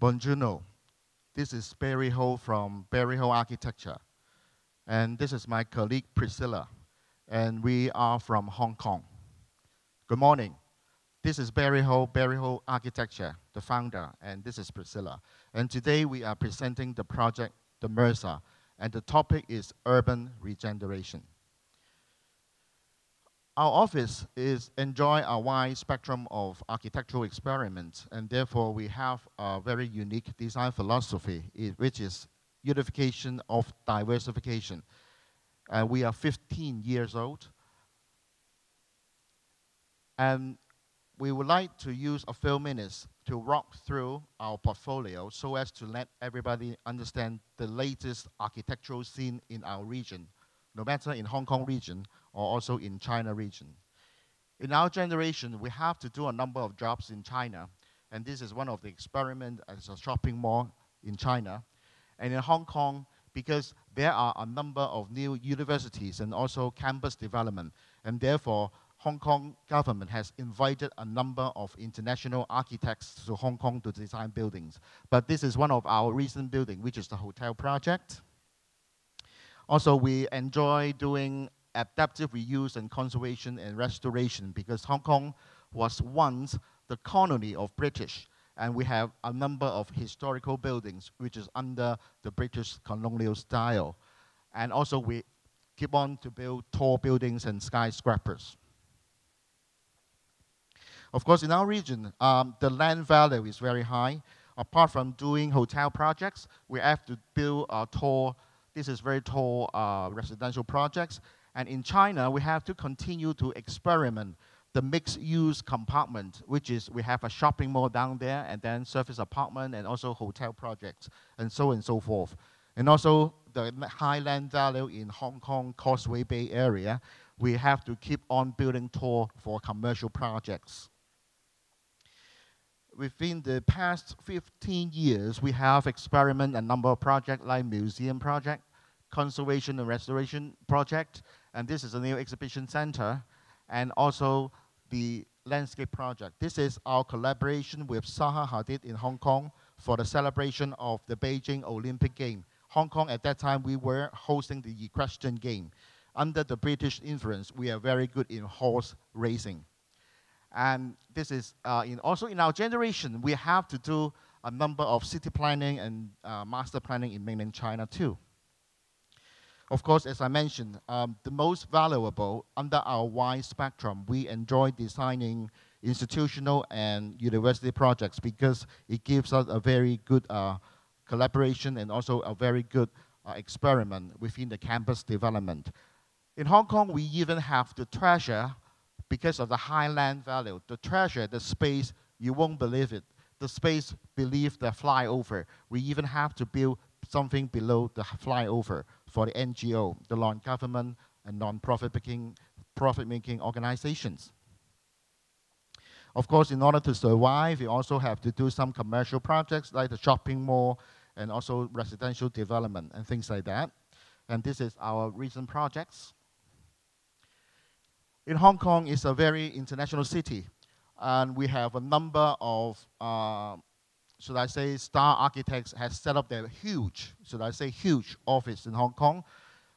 Buongiorno. This is Barrie Ho from Barrie Ho Architecture. And this is my colleague Priscilla. And we are from Hong Kong. Good morning. This is Barrie Ho Architecture, the founder, and this is Priscilla. And today we are presenting the project, the Mercer, and the topic is urban regeneration. Our office enjoy a wide spectrum of architectural experiments, and therefore we have a very unique design philosophy, which is unification of diversification. We are 15 years old, and we would like to use a few minutes to walk through our portfolio so as to let everybody understand the latest architectural scene in our region, no matter in Hong Kong region or also in China region. In our generation, we have to do a number of jobs in China, and this is one of the experiments as a shopping mall in China. And in Hong Kong, because there are a number of new universities and also campus development, and therefore Hong Kong government has invited a number of international architects to Hong Kong to design buildings. But this is one of our recent buildings, which is the hotel project. Also, we enjoy doing adaptive reuse and conservation and restoration because Hong Kong was once the colony of British, and we have a number of historical buildings which is under the British colonial style. And also we keep on to build tall buildings and skyscrapers. Of course, in our region, the land value is very high. Apart from doing hotel projects, we have to build this is very tall residential projects. And in China, we have to continue to experiment the mixed-use compartment, which is we have a shopping mall down there, and then service apartment, and also hotel projects, and so forth. And also the high land value in Hong Kong Causeway Bay area, we have to keep on building tall for commercial projects. Within the past 15 years, we have experimented a number of projects like museum project, conservation and restoration project, and this is a new exhibition center, and also the landscape project. This is our collaboration with Zaha Hadid in Hong Kong for the celebration of the Beijing Olympic Game. Hong Kong at that time, we were hosting the equestrian game. Under the British influence, we are very good in horse racing. And this is also in our generation, we have to do a number of city planning and master planning in mainland China too. Of course, as I mentioned, the most valuable under our wide spectrum, we enjoy designing institutional and university projects because it gives us a very good collaboration and also a very good experiment within the campus development. In Hong Kong, we even have to treasure, because of the high land value, the treasure, the space, you won't believe it. The space beneath the flyover. We even have to build something below the flyover for the NGO, the non-government and non-profit-making organizations. Of course, in order to survive, we also have to do some commercial projects like the shopping mall and also residential development and things like that. And this is our recent projects. In Hong Kong, it's a very international city, and we have a number of, should I say, star architects has set up their huge office in Hong Kong.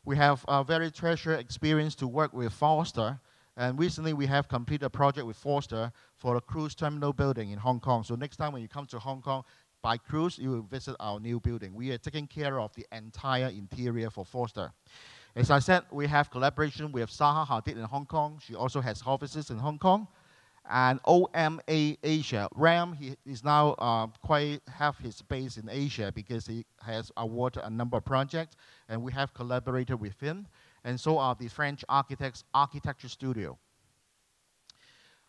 We have a very treasured experience to work with Foster, and recently we have completed a project with Foster for a cruise terminal building in Hong Kong. So next time when you come to Hong Kong by cruise, you will visit our new building. We are taking care of the entire interior for Foster. As I said, we have collaboration with Zaha Hadid in Hong Kong. She also has offices in Hong Kong. And OMA Asia, RAM, he is now have his base in Asia because he has awarded a number of projects, and we have collaborated with him. And so are the French architects, Architecture Studio.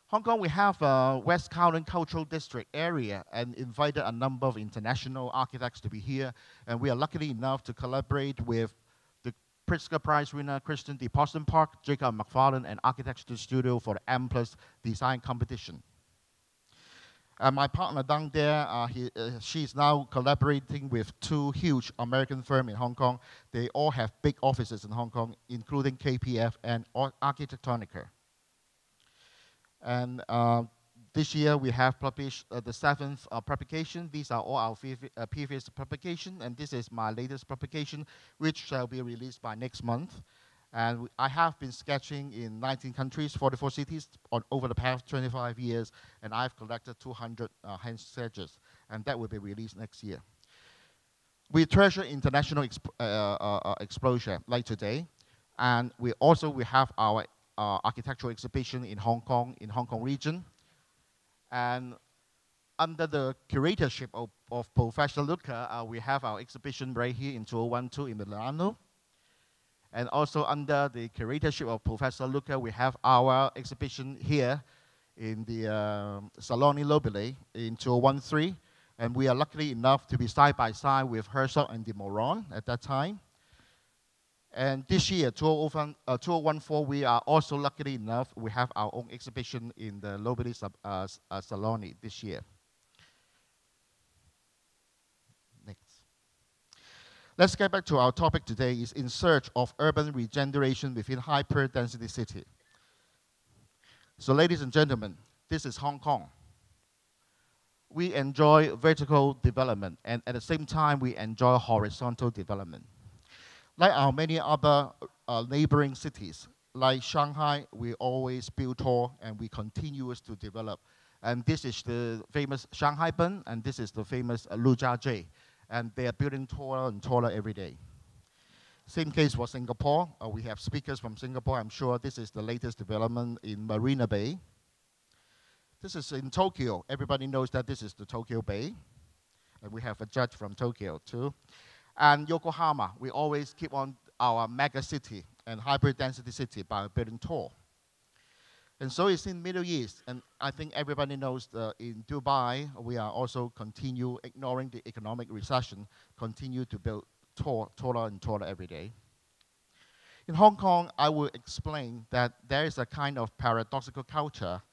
Hong Kong, we have a West Kowloon Cultural District area and invited a number of international architects to be here. And we are lucky enough to collaborate with Pritzker Prize winner Christian D. Poston Park, Jacob McFarlane, and Architecture Studio for the M+ design competition. My partner down there, she's now collaborating with two huge American firms in Hong Kong. They all have big offices in Hong Kong, including KPF and Architectonica. And This year we have published the seventh publication. These are all our previous publication, and this is my latest publication, which shall be released by next month. And I have been sketching in 19 countries, 44 cities over the past 25 years, and I've collected 200 hand sketches, and that will be released next year. We treasure international exposure like today, and we have our architectural exhibition in Hong Kong region. And under the curatorship of Professor Luca, we have our exhibition right here in 2012 in Milano. And also under the curatorship of Professor Luca, we have our exhibition here in the Salone Nobile in 2013. And we are lucky enough to be side by side with Mercer and de Moron at that time. And this year, 2014, we are also lucky enough, we have our own exhibition in the Nobile Salone this year. Next. Let's get back to our topic today, is in search of urban regeneration within hyper-density city. So ladies and gentlemen, this is Hong Kong. We enjoy vertical development, and at the same time, we enjoy horizontal development. Like our many other neighboring cities, like Shanghai, we always build tall and we continue to develop. And this is the famous Shanghai Bund, and this is the famous Lujiazui. And they are building taller and taller every day. Same case for Singapore. We have speakers from Singapore. I'm sure this is the latest development in Marina Bay. This is in Tokyo. Everybody knows that this is the Tokyo Bay. And we have a judge from Tokyo too. And Yokohama, we always keep on our mega city and hyper-density city by building tall. And so it's in Middle East, and I think everybody knows that in Dubai, we are also continue ignoring the economic recession, continue to build taller and taller every day. In Hong Kong, I will explain that there is a kind of paradoxical culture,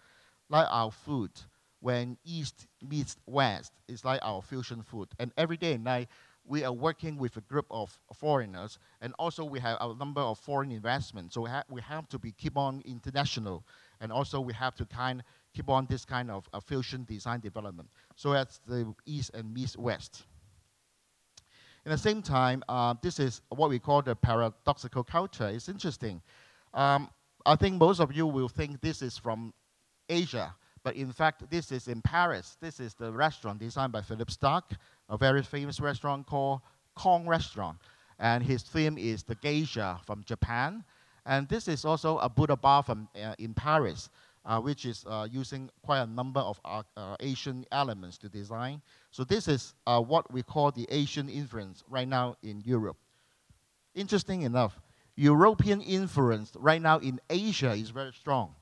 like our food. When East meets West, it's like our fusion food. And every day and night, we are working with a group of foreigners, and also we have a number of foreign investments. So we have to keep on international, and also we have to keep on this kind of fusion design development. So that's the East and meets West. At the same time, this is what we call the paradoxical culture. It's interesting. I think most of you will think this is from Asia, but in fact, this is in Paris. This is the restaurant designed by Philippe Starck, a very famous restaurant called Kong Restaurant. And his theme is the geisha from Japan. And this is also a Buddha bar from, in Paris, which is using quite a number of Asian elements to design. So this is what we call the Asian influence right now in Europe. Interesting enough, European influence right now in Asia is very strong.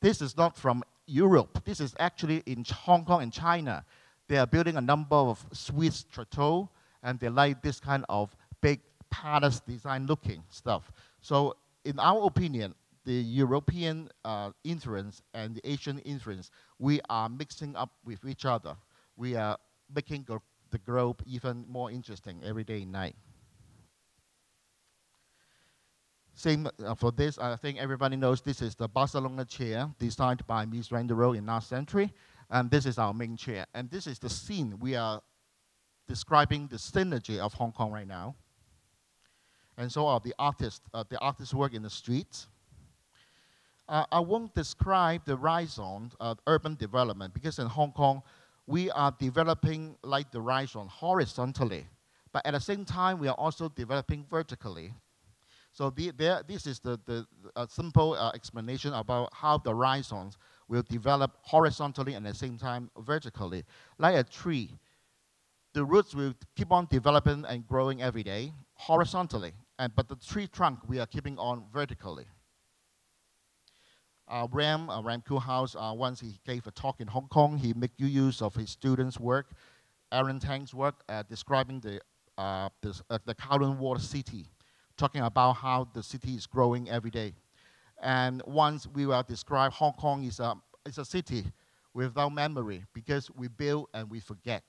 This is not from Europe. This is actually in Hong Kong and China. They are building a number of Swiss chateaux, and they like this kind of big palace design looking stuff. So in our opinion, the European influence and the Asian influence, we are mixing up with each other. We are making the globe even more interesting every day and night. Same for this, I think everybody knows this is the Barcelona chair designed by Mies van der Rohe in last century. And this is our main chair. And this is the scene we are describing the synergy of Hong Kong right now. And so are the artists work in the streets. I won't describe the rise on urban development, because in Hong Kong, we are developing like the rise on horizontally. But at the same time, we are also developing vertically. So this is the simple explanation about how the rhizomes will develop horizontally and at the same time vertically. Like a tree, the roots will keep on developing and growing every day horizontally, but the tree trunk we are keeping on vertically. Ram Koolhaas, once he gave a talk in Hong Kong, he made use of his students' work, Aaron Tang's work, describing the Kowloon Water City, talking about how the city is growing every day. And once we will describe Hong Kong is a city without memory, because we build and we forget.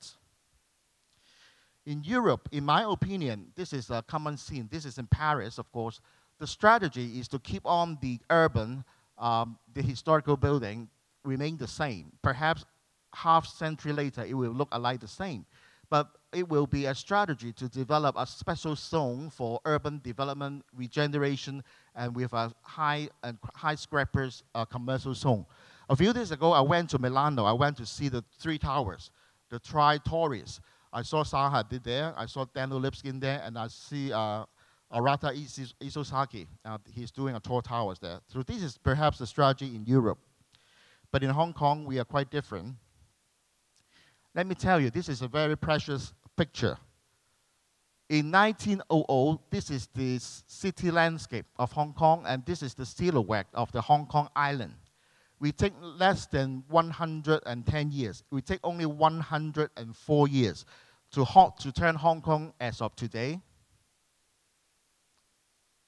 In Europe, in my opinion, this is a common scene. This is in Paris, of course. The strategy is to keep on the urban, the historical building, remain the same. Perhaps half century later, it will look alike the same. But it will be a strategy to develop a special zone for urban development, regeneration, and with a high scrappers commercial zone. A few days ago, I went to Milano. I went to see the three towers, the Tri-Torres. I saw Zaha there. I saw Daniel Lipskin there, and I see Arata Isozaki. He's doing a tall towers there. So this is perhaps the strategy in Europe. But in Hong Kong, we are quite different. Let me tell you, this is a very precious picture. In 1900, this is the city landscape of Hong Kong, and this is the silhouette of the Hong Kong island. We take less than 110 years. We take only 104 years to turn Hong Kong as of today.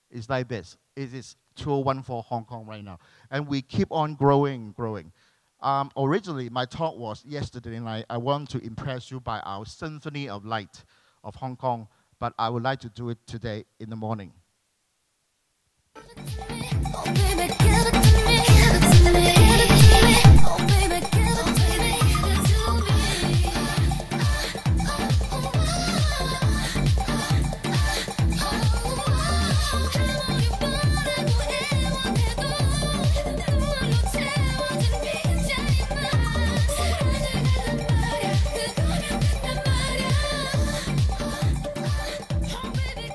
It's like this. It is 2014 Hong Kong right now. And we keep on growing and growing. Originally, my talk was yesterday night. I want to impress you by our Symphony of Light of Hong Kong, but I would like to do it today in the morning.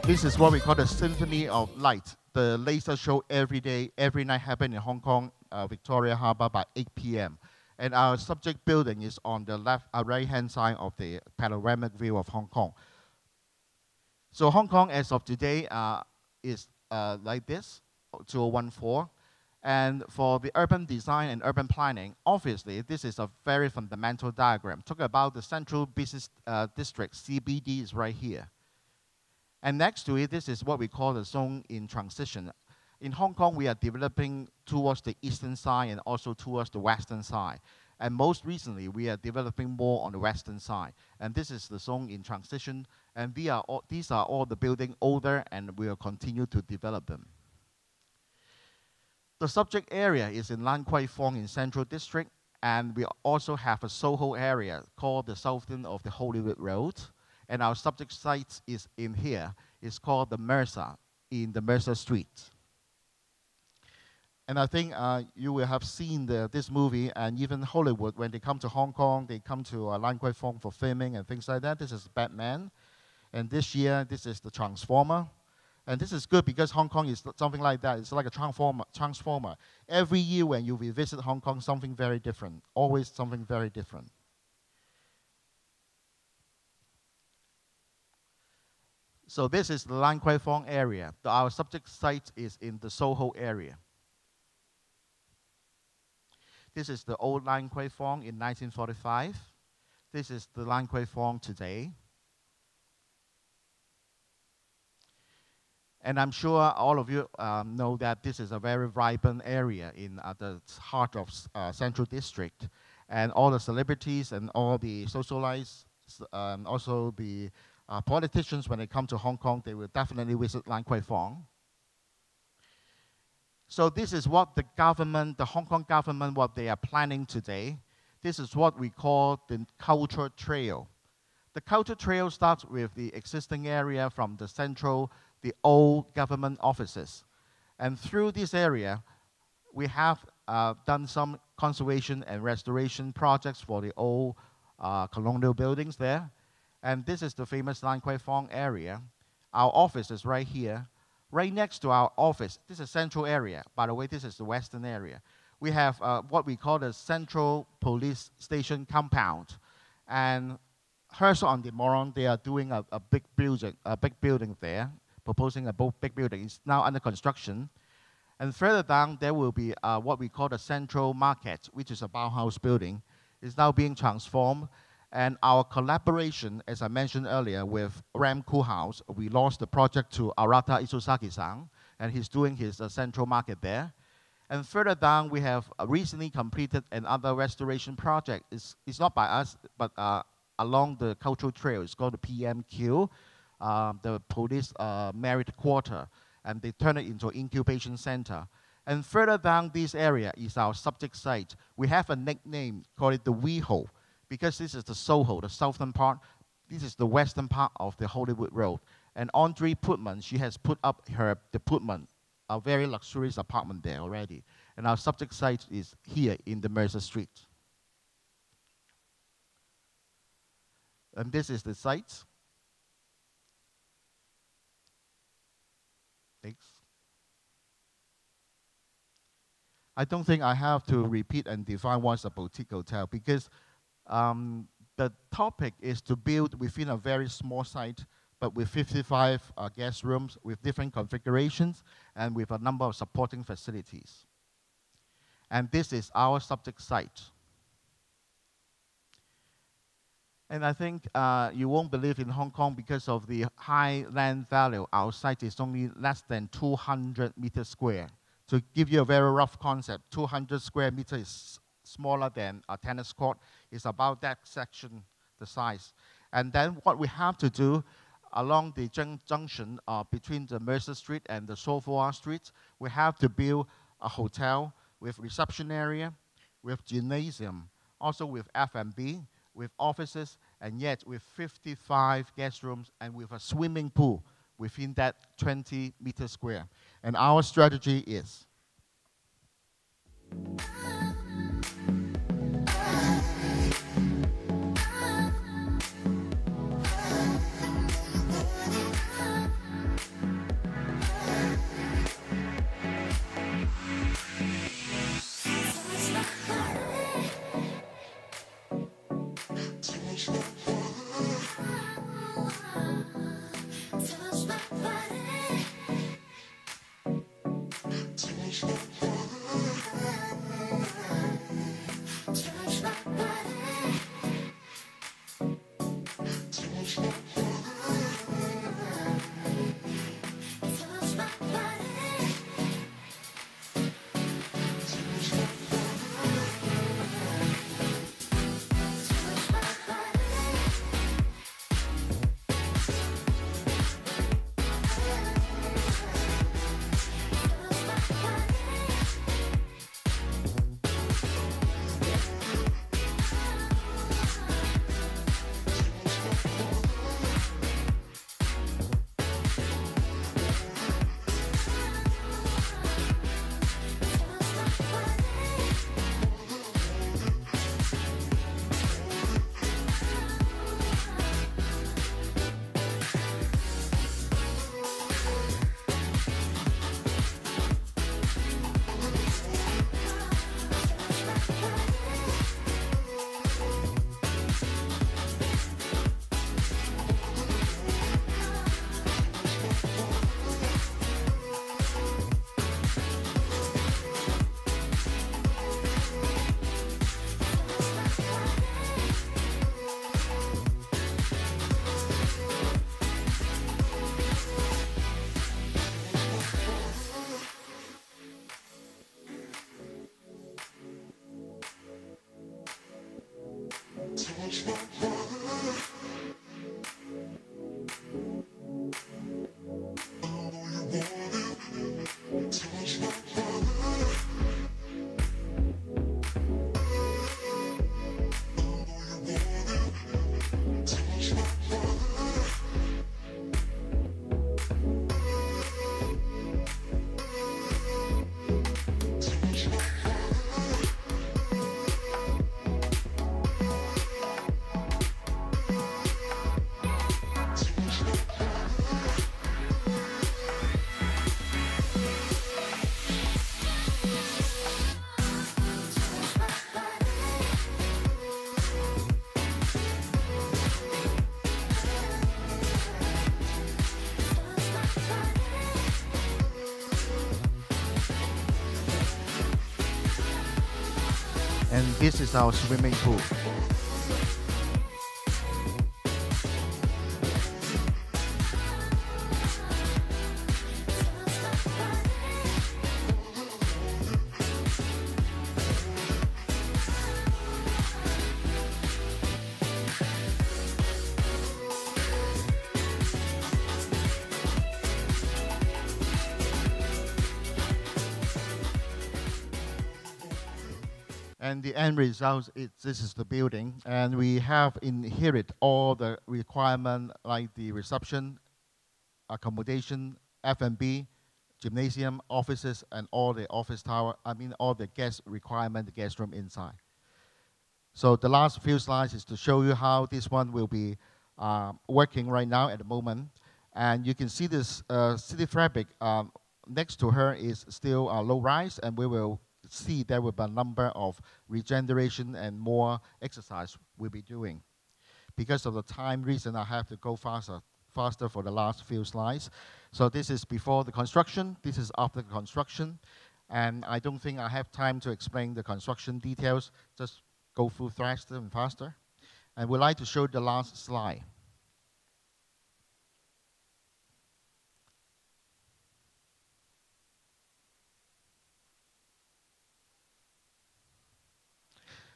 This is what we call the Symphony of Light. The laser show every day, every night happen in Hong Kong, Victoria Harbour by 8 p.m. And our subject building is on the right-hand side of the panoramic view of Hong Kong. So Hong Kong, as of today, is like this, 2014. And for the urban design and urban planning, obviously, this is a very fundamental diagram. Talk about the Central Business District, CBD is right here. And next to it, this is what we call the zone in transition. In Hong Kong, we are developing towards the eastern side and also towards the western side. And most recently, we are developing more on the western side. And this is the zone in transition. And these are all the buildings older, and we will continue to develop them. The subject area is in Lan Kwai Fong in Central District. And we also have a Soho area called the Southern of the Hollywood Road. And our subject site is in here. It's called the Mercer, in the Mercer Street. And I think you will have seen this movie, and even Hollywood, when they come to Hong Kong, they come to Lan Kwai Fong for filming and things like that. This is Batman. And this year, this is the Transformer. And this is good because Hong Kong is something like that. It's like a transformer. Every year when you revisit Hong Kong, something very different. Always something very different. So this is the Lan Kwai Fong area. Our subject site is in the Soho area. This is the old Lan Kwai Fong in 1945. This is the Lan Kwai Fong today. And I'm sure all of you know that this is a very vibrant area in the heart of Central District. And all the celebrities and all the socialites, also the politicians, when they come to Hong Kong, they will definitely visit Lan Kwai Fong. So this is what the government, the Hong Kong government, what they are planning today. This is what we call the culture trail. The culture trail starts with the existing area from the central, the old government offices. And through this area, we have done some conservation and restoration projects for the old colonial buildings there. And this is the famous Lan Kwai Fong area. Our office is right here. Right next to our office, this is central area. By the way, this is the western area. We have what we call the Central Police Station compound. And Herschel on the Moron, they are doing a big building there, proposing a big building. It's now under construction. And further down, there will be what we call the Central Market, which is a Bauhaus building. It's now being transformed. And our collaboration, as I mentioned earlier, with Ram Koolhaus, we launched the project to Arata Isozaki-san, and he's doing his Central Market there. And further down, we have recently completed another restoration project. It's not by us, but along the cultural trail. It's called the PMQ, the Police Merit Quarter, and they turn it into an incubation center. And further down this area is our subject site. We have a nickname, call it the WeHo, because this is the Soho, the southern part. This is the western part of the Hollywood Road. And Audrey Putman, she has put up the Putman, a very luxurious apartment there already. And our subject site is here in the Mercer Street. And this is the site. Thanks. I don't think I have to repeat and define what's a boutique hotel, because the topic is to build within a very small site, but with 55 guest rooms, with different configurations, and with a number of supporting facilities. And this is our subject site. And I think you won't believe in Hong Kong, because of the high land value, our site is only less than 200 meters square. To give you a very rough concept, 200 square meters is smaller than a tennis court. It's about that section, the size. And then what we have to do along the junction between the Mercer Street and the Sophia Street, we have to build a hotel with reception area, with gymnasium, also with F&B, with offices, and yet with 55 guest rooms and with a swimming pool within that 20 meters square. And our strategy is and this is our swimming pool. And the end result is this is the building. And we have inherited all the requirement like the reception, accommodation, F&B, gymnasium, offices, and all the office tower, all the guest requirement, the guest room inside. So the last few slides is to show you how this one will be working right now at the moment. And you can see this city fabric next to her is still low rise, and we will see there will be a number of regeneration and more exercise we'll be doing. Because of the time reason, I have to go faster for the last few slides. So this is before the construction, this is after the construction, and I don't think I have time to explain the construction details, just go through faster and faster. And we'd like to show the last slide.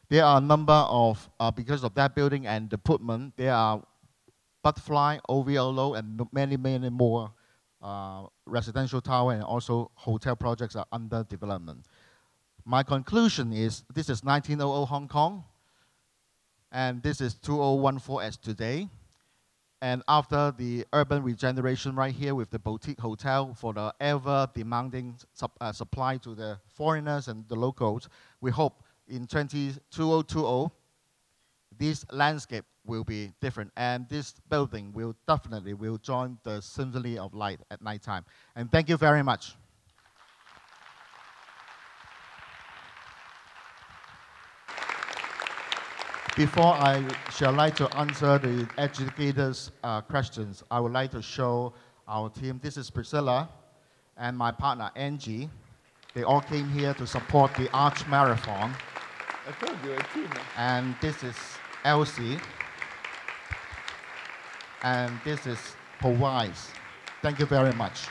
There are a number of, because of that building and the putment, there are Butterfly, OVLO, and many, many more residential tower and also hotel projects are under development. My conclusion is this is 1900 Hong Kong, and this is 2014 as today. And after the urban regeneration right here with the boutique hotel for the ever demanding supply to the foreigners and the locals, we hope in 2020, this landscape will be different, and this building will definitely join the symphony of light at nighttime. And thank you very much. Before I shall like to answer the educators' questions, I would like to show our team. This is Priscilla and my partner Angie. They all came here to support the Archmarathon. I told you, a team. And this is Elsie. And this is Paul Wise. Thank you very much.